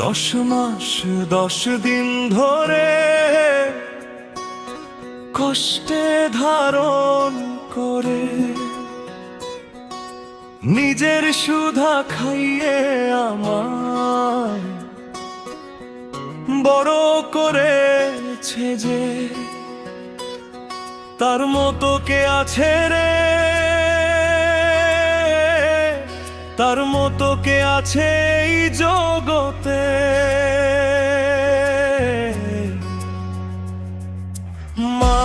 10 মাস 10 দিন ধরে কষ্টে ধারণ করে নিজের সুধা খাইয়ে আমায় বড় করেছে যে, তার মতো কে আছে রে, তার মতো কে আছে এই জগতে। মা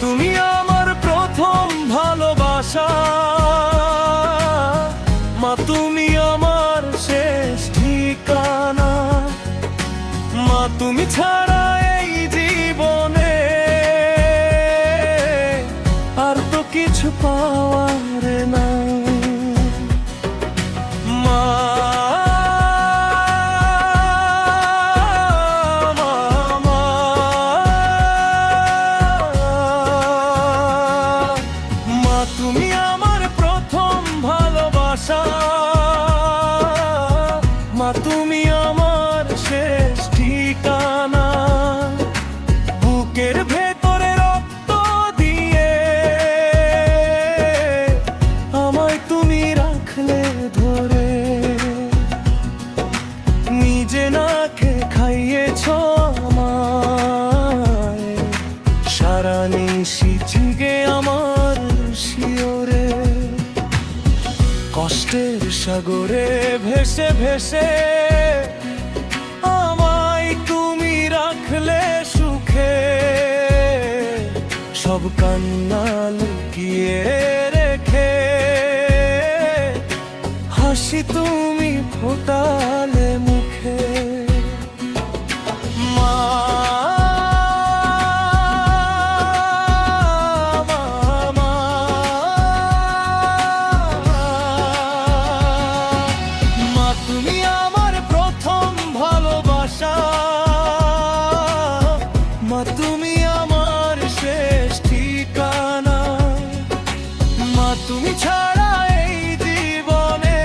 তুমি আমার প্রথম ভালোবাসা, মা তুমি আমার শেষ ঠিকানা, মা তুমি ছাড়া এই জীবনে আর তো কিছু পাওয়ার না। মা তুমি আমার প্রথম ভালোবাসা, মা তুমি আমার শেষ ঠিকানা, বুকের ভেতরে রক্ত দিয়ে আমায় তুমি রাখলে ধরে, নিজে না খেয়ে খাইয়েছ আমায়, সারা নিশি জেগে আমার শিওরে, কষ্টের সাগরে ভেসে ভেসে আমায় তুমি রাখলে সুখে, সব কান্না লুকিয়ে রেখে হাসি তুমি ফোটালে মুখে। মা তুমি আমার প্রথম ভালোবাসা, মা তুমি আমার শেষ ঠিকানা, মা তুমি ছাড়া এই জীবনে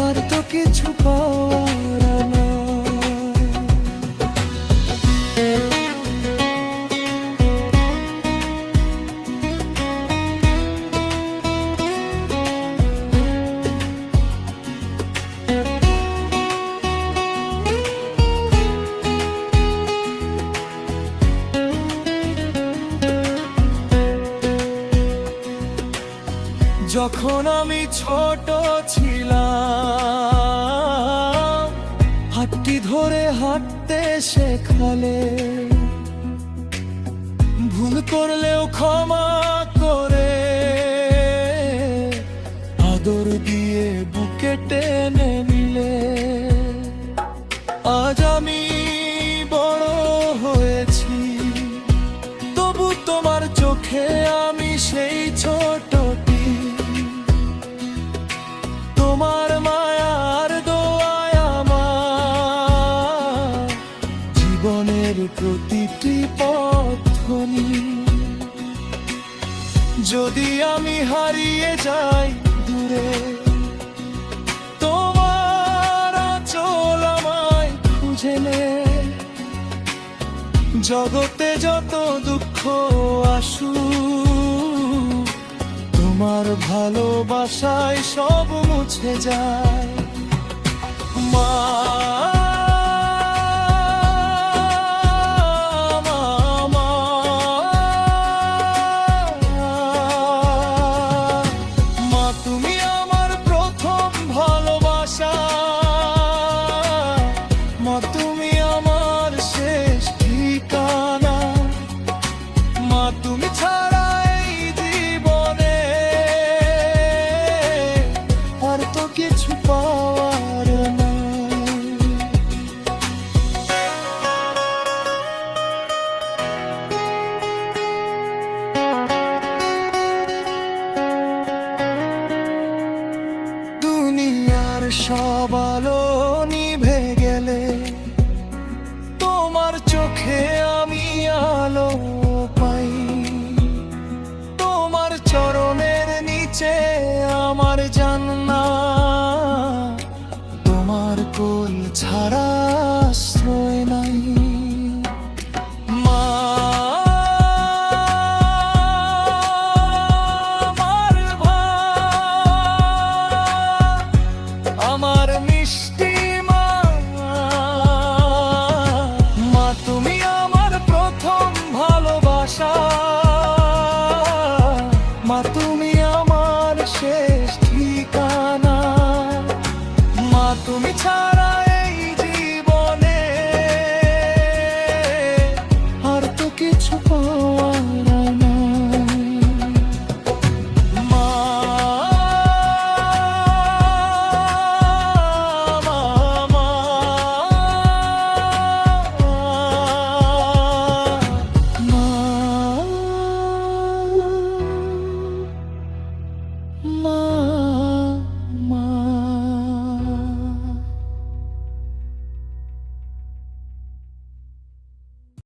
আর তো কিছু পাওয়ার না। যখন আমি ছোট ছিলাম, হাতটি ধরে হাঁটতে শেখালে, ভুল করলেও ক্ষমা করে আদর দিয়ে বুকে টেনে নিলে, আজ আমি বড় হয়েছি তবু তোমার চোখে আমি সেই ছোটটি, তোমার মায়ার দোয়ায় আমার জীবনের প্রতিটি পথনি, যদি আমি হারিয়ে যাই দূরে তোমার আঁচল আমায় খুঁজে নে, জগতে যত দুঃখ আসুক তোমার ভালোবাসায় সব মুছে যায়। মা